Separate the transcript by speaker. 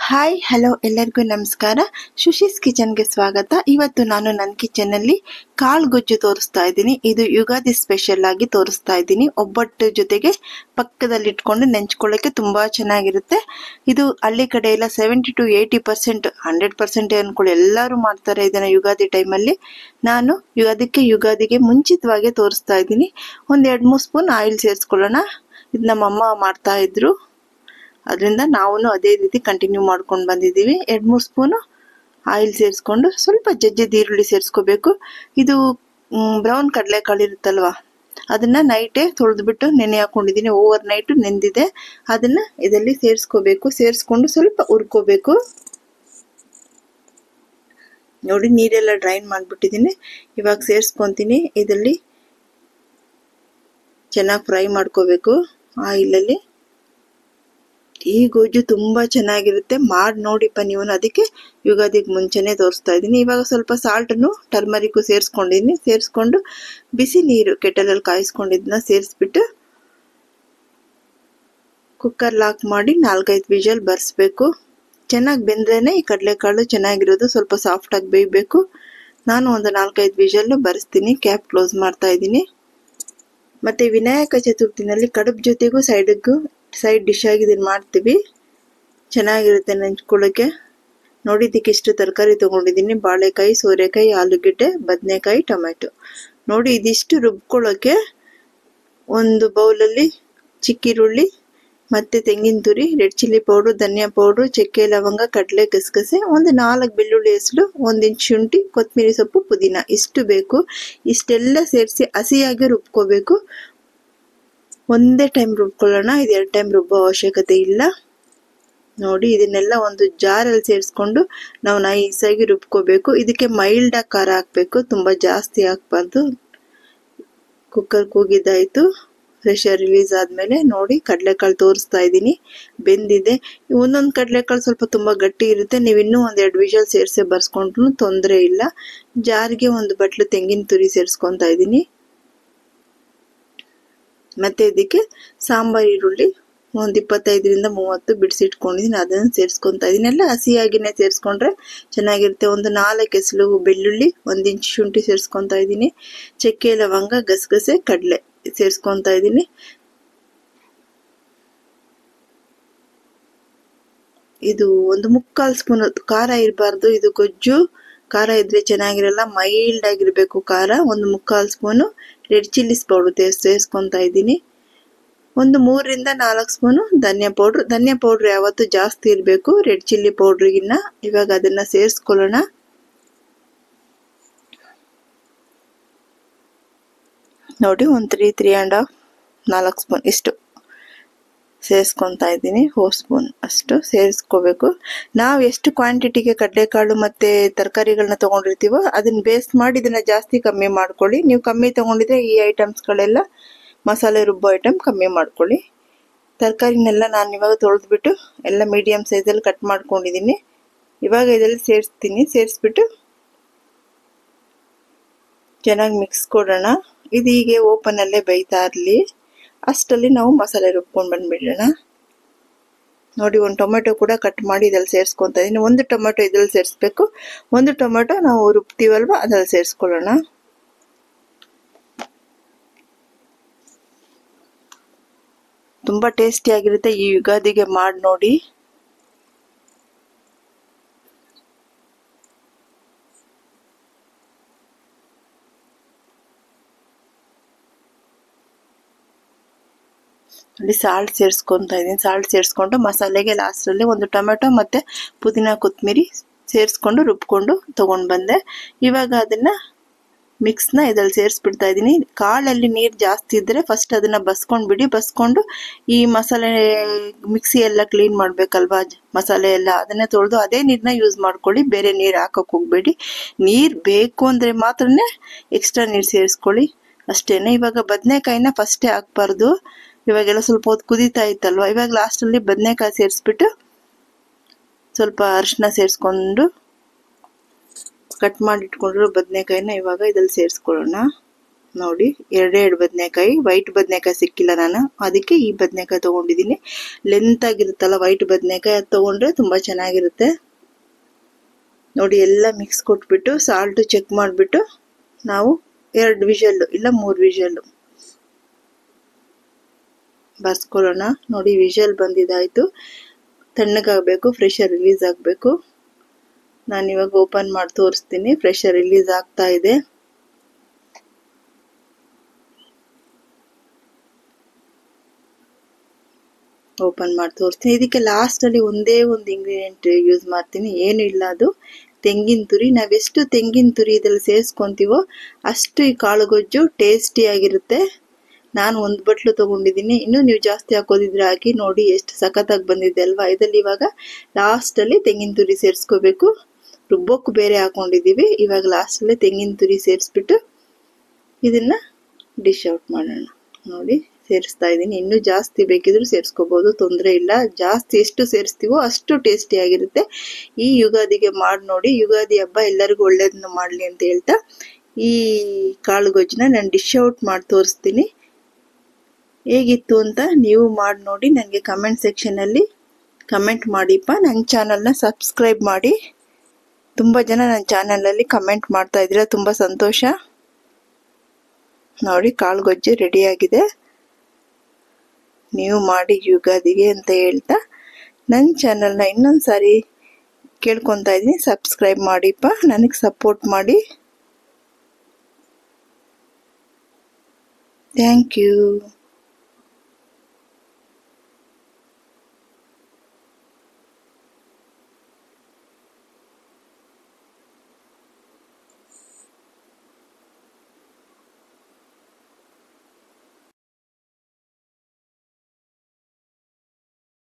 Speaker 1: Hi hello ಎಲ್ಲರಿಗೂ ನಮಸ್ಕಾರ. ಸುಶೀಸ್ ಕಿಚನ್ಗೆ ಸ್ವಾಗತ. ಇವತ್ತು ನಾನು ನನ್ನ ಕಿಚನ್ನಲ್ಲಿ ಕಾಳು ಗೊಜ್ಜು ತೋರಿಸ್ತಾ ಇದ್ದೀನಿ. ಇದು ಯುಗಾದಿ ಸ್ಪೆಷಲ್ ಆಗಿ ತೋರಿಸ್ತಾ ಇದ್ದೀನಿ. ಒಬ್ಬಟ್ಟು ಜೊತೆಗೆ ಪಕ್ಕದಲ್ಲಿ ಇಟ್ಕೊಂಡು ನೆಂಚ್ಕೊಳ್ಳೋಕೆ ತುಂಬಾ ಚೆನ್ನಾಗಿರುತ್ತೆ. ಇದು ಹಳ್ಳಿ ಕಡೆ ಎಲ್ಲ 70 to 80%, 100% ಅನ್ಕೊಳ್ಳಿ, ಎಲ್ಲರೂ ಮಾಡ್ತಾರೆ ಇದನ್ನ ಯುಗಾದಿ ಟೈಮಲ್ಲಿ. ನಾನು ಯುಗಾದಿಗೆ ಮುಂಚಿತವಾಗಿ ತೋರಿಸ್ತಾ ಇದ್ದೀನಿ. ಒಂದ್ 2-3 ಸ್ಪೂನ್ ಆಯಿಲ್ ಸೇರಿಸ್ಕೊಳ್ಳೋಣ. ಇದು ನಮ್ಮಮ್ಮ ಮಾಡ್ತಾ ಇದ್ರು, ಅದರಿಂದ ನಾವು ಅದೇ ರೀತಿ ಕಂಟಿನ್ಯೂ ಮಾಡ್ಕೊಂಡು ಬಂದಿದ್ದೀವಿ. 2-3 ಸ್ಪೂನು ಆಯಿಲ್ ಸೇರಿಸ್ಕೊಂಡು ಸ್ವಲ್ಪ ಜಜ್ಜಿದ ಈರುಳ್ಳಿ ಸೇರಿಸ್ಕೋಬೇಕು. ಇದು ಬ್ರೌನ್ ಕಡಲೆಕಾಳು ಇರುತ್ತಲ್ವಾ, ಅದನ್ನ ನೈಟೇ ತೊಳೆದ್ಬಿಟ್ಟು ನೆನೆ ಹಾಕೊಂಡಿದ್ದೀನಿ. ಓವರ್ ನೈಟ್ ನೆಂದಿದೆ. ಅದನ್ನ ಇದರಲ್ಲಿ ಸೇರಿಸ್ಕೋಬೇಕು. ಸೇರಿಸ್ಕೊಂಡು ಸ್ವಲ್ಪ ಹುರ್ಕೋಬೇಕು. ನೋಡಿ, ನೀರೆಲ್ಲ ಡ್ರೈನ್ ಮಾಡ್ಬಿಟ್ಟಿದ್ದೀನಿ. ಇವಾಗ ಸೇರಿಸ್ಕೊಂತೀನಿ. ಇದರಲ್ಲಿ ಚೆನ್ನಾಗಿ ಫ್ರೈ ಮಾಡ್ಕೋಬೇಕು ಆಯಿಲಲ್ಲಿ. ಈ ಗೊಜ್ಜು ತುಂಬಾ ಚೆನ್ನಾಗಿರುತ್ತೆ, ಮಾಡಿ ನೋಡಿಪ್ಪ ನೀವು. ಅದಕ್ಕೆ ಯುಗಾದಿಗೆ ಮುಂಚೆನೆ ತೋರಿಸ್ತಾ ಇದ್ದೀನಿ. ಇವಾಗ ಸ್ವಲ್ಪ ಸಾಲ್ಟನ್ನು ಟರ್ಮರಿಕ್ ಸೇರಿಸ್ಕೊಂಡಿದ್ದೀನಿ. ಸೇರಿಸ್ಕೊಂಡು ಬಿಸಿ ನೀರು ಕೆಟಲಲ್ಲಿ ಕಾಯಿಸ್ಕೊಂಡಿದ್ದನ್ನ ಸೇರಿಸ್ಬಿಟ್ಟು ಕುಕ್ಕರ್ ಲಾಕ್ ಮಾಡಿ 4-5 ವಿಷಲ್ ಬರ್ಸ್ಬೇಕು. ಚೆನ್ನಾಗಿ ಬೆಂದ್ರೇನೆ ಈ ಕಡಲೆಕಾಳು ಚೆನ್ನಾಗಿರೋದು. ಸ್ವಲ್ಪ ಸಾಫ್ಟ್ ಆಗಿ ಬೇಯಬೇಕು. ನಾನು ಒಂದು 4-5 ವಿಷಲ್ ಬರ್ಸ್ತೀನಿ. ಕ್ಯಾಪ್ ಕ್ಲೋಸ್ ಮಾಡ್ತಾ ಇದ್ದೀನಿ. ಮತ್ತೆ ವಿನಾಯಕ ಚತುರ್ಥಿನಲ್ಲಿ ಕಡುಬು ಜೊತೆಗೂ ಸೈಡ್ ಡಿಶ್ ಆಗಿ ಇದನ್ನ ಮಾಡ್ತೀವಿ. ಚೆನ್ನಾಗಿರುತ್ತೆ ನೆಂಚ್ಕೊಳ್ಳೋಕೆ. ನೋಡಿ, ಇದಕ್ಕೆ ಇಷ್ಟು ತರಕಾರಿ ತಗೊಂಡಿದ್ದೀನಿ: ಬಾಳೆಕಾಯಿ, ಸೋರೆಕಾಯಿ, ಆಲೂಗೆಡ್ಡೆ, ಬದನೆಕಾಯಿ, ಟೊಮೆಟೊ. ನೋಡಿ, ಇದಿಷ್ಟು ರುಬ್ಕೊಳ್ಳೋಕೆ ಒಂದು ಬೌಲಲ್ಲಿ ಚಿಕ್ಕಿರುಳ್ಳಿ, ಮತ್ತೆ ತೆಂಗಿನ ತುರಿ, ರೆಡ್ ಚಿಲ್ಲಿ ಪೌಡ್ರು, ಧನಿಯಾ ಪೌಡ್ರು, ಚಕ್ಕೆ ಲವಂಗ, ಕಡಲೆ, ಗಸಗಸೆ, ಒಂದು 4 ಬೆಳ್ಳುಳ್ಳಿ ಹೆಸರು, 1 ಇಂಚ್ ಶುಂಠಿ, ಕೊತ್ತಂಬರಿ ಸೊಪ್ಪು, ಪುದೀನ, ಇಷ್ಟು ಬೇಕು. ಇಷ್ಟೆಲ್ಲ ಸೇರಿಸಿ ಹಸಿಯಾಗಿ ರುಬ್ಕೋಬೇಕು. ಒಂದೇ ಟೈಮ್ ರುಬ್ಕೊಳ್ಳೋಣ. ಇದು 2 ಟೈಮ್ ರುಬ್ಬೋ ಅವಶ್ಯಕತೆ ಇಲ್ಲ. ನೋಡಿ, ಇದನ್ನೆಲ್ಲ ಒಂದು ಜಾರಲ್ಲಿ ಸೇರಿಸ್ಕೊಂಡು ನಾವು ನೈಸಾಗಿ ರುಬ್ಕೋಬೇಕು. ಇದಕ್ಕೆ ಮೈಲ್ಡ್ ಆಗಿ ಖಾರ ಹಾಕ್ಬೇಕು, ತುಂಬಾ ಜಾಸ್ತಿ ಹಾಕ್ಬಾರ್ದು. ಕುಕ್ಕರ್ ಕೂಗಿದ್ದಾಯ್ತು. ಪ್ರೆಷರ್ ರಿಲೀಸ್ ಆದ್ಮೇಲೆ ನೋಡಿ, ಕಡಲೆಕಾಳು ತೋರಿಸ್ತಾ ಇದ್ದೀನಿ, ಬೆಂದಿದೆ. ಒಂದೊಂದು ಕಡಲೆಕಾಳು ಸ್ವಲ್ಪ ತುಂಬಾ ಗಟ್ಟಿ ಇರುತ್ತೆ. ನೀವು ಇನ್ನೂ 1-2 ವಿಷಲ್ ಸೇರಿಸಿ ಬರ್ಸ್ಕೊಂಡ್ರು ತೊಂದರೆ ಇಲ್ಲ. ಜಾರಿಗೆ ಒಂದು ಬಟ್ಲು ತೆಂಗಿನ ತುರಿ ಸೇರಿಸ್ಕೊಂತಾ ಇದ್ದೀನಿ. ಮತ್ತೆ ಇದಕ್ಕೆ ಸಾಂಬಾರ್ ಈರುಳ್ಳಿ ಒಂದು 25-30 ಬಿಡಿಸಿಟ್ಕೊಂಡಿದ್ದೀನಿ, ಅದನ್ನ ಸೇರಿಸ್ಕೊಂತಾ ಇದೀನಿ. ಎಲ್ಲ ಹಸಿಯಾಗಿನೇ ಸೇರಿಸ್ಕೊಂಡ್ರೆ ಚೆನ್ನಾಗಿರುತ್ತೆ. ಒಂದು 4 ಎಸಳು ಬೆಳ್ಳುಳ್ಳಿ, 1 ಇಂಚ್ ಶುಂಠಿ ಸೇರಿಸ್ಕೊಂತಾ ಇದೀನಿ. ಚಕ್ಕೆ ಲವಂಗ, ಗಸಗಸೆ, ಕಡಲೆ ಸೇರಿಸ್ಕೊಂತಾ ಇದೀನಿ. ಇದು ಒಂದು 3/4 ಸ್ಪೂನ್. ಖಾರ ಇರಬಾರ್ದು, ಇದು ಗೊಜ್ಜು. ಖಾರ ಇದ್ರೆ ಚೆನ್ನಾಗಿರಲ್ಲ, ಮೈಲ್ಡ್ ಆಗಿರ್ಬೇಕು ಖಾರ. ಒಂದು 3/4 ಸ್ಪೂನು ರೆಡ್ ಚಿಲ್ಲಿಸ್ ಪೌಡರ್ ಸೇರಿಸ್ಕೊಂತಾ ಇದ್ದೀನಿ. ಒಂದು 3-4 ಸ್ಪೂನು ಧನಿಯಾ ಪೌಡ್ರ್ ಯಾವತ್ತು ಜಾಸ್ತಿ ಇರಬೇಕು ರೆಡ್ ಚಿಲ್ಲಿ ಪೌಡ್ರಿಗಿನ್ನ. ಇವಾಗ ಅದನ್ನ ಸೇರಿಸ್ಕೊಳ್ಳೋಣ. ನೋಡಿ, ಒಂದು 3-3.5-4 ಸ್ಪೂನ್ ಇಷ್ಟು ಸೇರಿಸ್ಕೊಂತಾ ಇದ್ದೀನಿ. 4 ಸ್ಪೂನ್ ಅಷ್ಟು ಸೇರಿಸ್ಕೋಬೇಕು. ನಾವು ಎಷ್ಟು ಕ್ವಾಂಟಿಟಿಗೆ ಕಡಲೆಕಾಳು ಮತ್ತೆ ತರಕಾರಿಗಳನ್ನ ತಗೊಂಡಿರ್ತೀವೋ ಅದನ್ನ ಬೇಸ್ ಮಾಡಿ ಇದನ್ನ ಜಾಸ್ತಿ ಕಮ್ಮಿ ಮಾಡ್ಕೊಳ್ಳಿ. ನೀವು ಕಮ್ಮಿ ತಗೊಂಡಿದ್ರೆ ಈ ಐಟಮ್ಸ್ಗಳೆಲ್ಲ, ಮಸಾಲೆ ರುಬ್ಬೋ ಐಟಮ್ ಕಮ್ಮಿ ಮಾಡ್ಕೊಳ್ಳಿ. ತರಕಾರಿನೆಲ್ಲ ನಾನು ಇವಾಗ ತೊಳೆದ್ಬಿಟ್ಟು ಎಲ್ಲ ಮೀಡಿಯಂ ಸೈಜಲ್ಲಿ ಕಟ್ ಮಾಡ್ಕೊಂಡಿದ್ದೀನಿ. ಇವಾಗ ಇದರಲ್ಲಿ ಸೇರಿಸ್ತೀನಿ. ಸೇರಿಸ್ಬಿಟ್ಟು ಚೆನ್ನಾಗಿ ಮಿಕ್ಸ್ ಕೊಡೋಣ. ಇದು ಹೀಗೆ ಓಪನ್ ಅಲ್ಲೇ ಬೇಯ್ತಾ ಇರಲಿ. ಅಷ್ಟಲ್ಲಿ ನಾವು ಮಸಾಲೆ ರುಬ್ಕೊಂಡು ಬಂದ್ಬಿಡೋಣ. ನೋಡಿ, ಒಂದು ಟೊಮೆಟೊ ಕೂಡ ಕಟ್ ಮಾಡಿ ಇದ್ರಲ್ಲಿ ಸೇರಿಸ್ಕೊಂತ ಇದೀನಿ. ಒಂದು ಟೊಮೆಟೊ ಇದ್ರಲ್ಲಿ ಸೇರಿಸ್ಬೇಕು, ಒಂದು ಟೊಮೆಟೊ ನಾವು ರುಬ್ತೀವಲ್ವಾ ಅದ್ರಲ್ಲಿ ಸೇರಿಸ್ಕೊಳ್ಳೋಣ. ತುಂಬಾ ಟೇಸ್ಟಿ ಆಗಿರುತ್ತೆ. ಈ ಯುಗಾದಿಗೆ ಮಾಡಿ ನೋಡಿ. ಅಲ್ಲಿ ಸಾಲ್ಟ್ ಸೇರಿಸ್ಕೊಂತಾ ಇದೀನಿ. ಸಾಲ್ಟ್ ಸೇರಿಸ್ಕೊಂಡು ಮಸಾಲೆಗೆ ಲಾಸ್ಟ್ ಅಲ್ಲಿ ಒಂದು ಟೊಮೆಟೊ ಮತ್ತೆ ಪುದೀನ ಕೊತ್ತಂಬರಿ ಸೇರಿಸ್ಕೊಂಡು ರುಬ್ಕೊಂಡು ತಗೊಂಡ್ ಬಂದೆ. ಇವಾಗ ಅದನ್ನ ಮಿಕ್ಸ್ನ ಇದ್ರಲ್ಲಿ ಸೇರಿಸ್ಬಿಡ್ತಾ ಇದೀನಿ. ಕಾಳಲ್ಲಿ ನೀರು ಜಾಸ್ತಿ ಇದ್ರೆ ಫಸ್ಟ್ ಅದನ್ನ ಬಸ್ಕೊಂಡ್ಬಿಡಿ. ಬಸ್ಕೊಂಡು ಈ ಮಸಾಲೆ ಮಿಕ್ಸಿ ಎಲ್ಲ ಕ್ಲೀನ್ ಮಾಡ್ಬೇಕಲ್ವಾ, ಮಸಾಲೆ ಎಲ್ಲ, ಅದನ್ನೇ ತೊಳೆದು ಅದೇ ನೀರ್ನ ಯೂಸ್ ಮಾಡ್ಕೊಳ್ಳಿ. ಬೇರೆ ನೀರು ಹಾಕಕ್ ಹೋಗ್ಬೇಡಿ. ನೀರ್ ಬೇಕು ಅಂದ್ರೆ ಮಾತ್ರನೇ ಎಕ್ಸ್ಟ್ರಾ ನೀರು ಸೇರಿಸ್ಕೊಳ್ಳಿ, ಅಷ್ಟೇನೆ. ಇವಾಗ ಬದನೆಕಾಯಿನ ಫಸ್ಟೇ ಹಾಕ್ಬಾರ್ದು. ಇವಾಗೆಲ್ಲ ಸ್ವಲ್ಪ ಹೊತ್ತು ಕುದೀತಾ ಇತ್ತಲ್ವಾ, ಇವಾಗ ಲಾಸ್ಟ್ ಅಲ್ಲಿ ಬದನೆಕಾಯಿ ಸೇರಿಸ್ಬಿಟ್ಟು ಸ್ವಲ್ಪ ಅರಿಶಿನ ಸೇರಿಸ್ಕೊಂಡು ಕಟ್ ಮಾಡಿ ಇಟ್ಕೊಂಡಿರೋ ಬದನೆಕಾಯಿನ ಇವಾಗ ಇದ್ರಲ್ಲಿ ಸೇರಿಸ್ಕೊಳ್ಳೋಣ. ನೋಡಿ ಎರಡೆರಡು ಬದನೆಕಾಯಿ, ವೈಟ್ ಬದನೆಕಾಯಿ ಸಿಕ್ಕಿಲ್ಲ ನಾನು, ಅದಕ್ಕೆ ಈ ಬದನೆಕಾಯಿ ತಗೊಂಡಿದ್ದೀನಿ. ಲೆಂತ್ ಆಗಿರುತ್ತಲ್ಲ ವೈಟ್ ಬದನೆಕಾಯಿ, ಅದು ತಗೊಂಡ್ರೆ ತುಂಬಾ ಚೆನ್ನಾಗಿರುತ್ತೆ. ನೋಡಿ ಎಲ್ಲ ಮಿಕ್ಸ್ ಕೊಟ್ಬಿಟ್ಟು ಸಾಲ್ಟ್ ಚೆಕ್ ಮಾಡಿಬಿಟ್ಟು ನಾವು 2 ವಿಷಲ್ ಇಲ್ಲ 3 ವಿಷಲ್ ಬರ್ಸ್ಕೊಳ್ಳೋಣ. ನೋಡಿ ವಿಷಲ್ ಬಂದಿದ್ದಾಯ್ತು. ತಣ್ಣಗಾಗಬೇಕು, ಪ್ರೆಷರ್ ರಿಲೀಸ್ ಆಗಬೇಕು. ನಾನು ಇವಾಗ ಓಪನ್ ಮಾಡಿ ತೋರಿಸ್ತೀನಿ. ಪ್ರೆಷರ್ ರಿಲೀಸ್ ಆಗ್ತಾ ಇದೆ. ಓಪನ್ ಮಾಡಿ ತೋರಿಸ್ತೀನಿ. ಇದಕ್ಕೆ ಲಾಸ್ಟ್ ಅಲ್ಲಿ ಒಂದೇ ಒಂದು ಇಂಗ್ರೀಡಿಯೆಂಟ್ ಯೂಸ್ ಮಾಡ್ತೀನಿ, ಏನು ಇಲ್ಲ, ಅದು ತೆಂಗಿನ ತುರಿ. ನಾವೆಷ್ಟು ತೆಂಗಿನ ತುರಿ ಇದ್ರಲ್ಲಿ ಸೇರಿಸ್ಕೊಂತೀವೋ ಅಷ್ಟು ಈ ಕಾಳುಗೊಜ್ಜು ಟೇಸ್ಟಿ ಆಗಿರುತ್ತೆ. ನಾನು 1 ಬಟ್ಲು ತಗೊಂಡಿದ್ದೀನಿ. ಇನ್ನು ನೀವು ಜಾಸ್ತಿ ಹಾಕೋದಿದ್ರೆ ಹಾಕಿ. ನೋಡಿ ಎಷ್ಟು ಸಖತ್ತಾಗಿ ಬಂದಿದೆ ಅಲ್ವಾ. ಇದರಲ್ಲಿ ಇವಾಗ ಲಾಸ್ಟ್ ಅಲ್ಲಿ ತೆಂಗಿನ ತುರಿ ಸೇರಿಸ್ಕೋಬೇಕು. ರುಬ್ಬಕ್ಕೂ ಬೇರೆ ಹಾಕೊಂಡಿದೀವಿ. ಇವಾಗ ಲಾಸ್ಟ್ ಅಲ್ಲಿ ತೆಂಗಿನ ತುರಿ ಸೇರಿಸ್ಬಿಟ್ಟು ಇದನ್ನ ಡಿಶ್ ಔಟ್ ಮಾಡೋಣ. ನೋಡಿ ಸೇರಿಸ್ತಾ ಇದ್ದೀನಿ. ಇನ್ನೂ ಜಾಸ್ತಿ ಬೇಕಿದ್ರು ಸೇರಿಸ್ಕೋಬಹುದು, ತೊಂದರೆ ಇಲ್ಲ. ಜಾಸ್ತಿ ಎಷ್ಟು ಸೇರಿಸ್ತೀವೋ ಅಷ್ಟು ಟೇಸ್ಟಿ ಆಗಿರುತ್ತೆ. ಈ ಯುಗಾದಿಗೆ ಮಾಡಿ ನೋಡಿ. ಯುಗಾದಿ ಹಬ್ಬ ಎಲ್ಲರಿಗೂ ಒಳ್ಳೇದನ್ನ ಮಾಡ್ಲಿ ಅಂತ ಹೇಳ್ತಾ ಈ ಕಾಳುಗೊಜ್ಜನ್ನ ನಾನು ಡಿಶ್ ಔಟ್ ಮಾಡಿ ತೋರಿಸ್ತೀನಿ. ಹೇಗಿತ್ತು ಅಂತ ನೀವು ಮಾಡಿ ನೋಡಿ. ನನಗೆ ಕಮೆಂಟ್ ಸೆಕ್ಷನ್ ಅಲ್ಲಿ ಕಮೆಂಟ್ ಮಾಡಿಪ್ಪ. ನನ್ನ ಚಾನಲ್ನ ಸಬ್ಸ್ಕ್ರೈಬ್ ಮಾಡಿ. ತುಂಬಾ ಜನ ನನ್ನ ಚಾನಲ್ ಅಲ್ಲಿ ಕಮೆಂಟ್ ಮಾಡ್ತಾ ಇದ್ದೀರಾ, ತುಂಬಾ ಸಂತೋಷ. ನೋಡಿ ಕಾಳುಗೊಜ್ಜು ರೆಡಿ ಆಗಿದೆ. ನೀವು ಮಾಡಿ ಯುಗಾದಿಗೆ ಅಂತ ಹೇಳ್ತಾ ನನ್ನ ಚಾನಲ್ನ ಇನ್ನೊಂದ್ಸಾರಿ ಕೇಳ್ಕೊತಾ ಇದ್ದೀನಿ, ಸಬ್ಸ್ಕ್ರೈಬ್ ಮಾಡಿಪ್ಪ, ನನಗೆ ಸಪೋರ್ಟ್ ಮಾಡಿ. Thank you.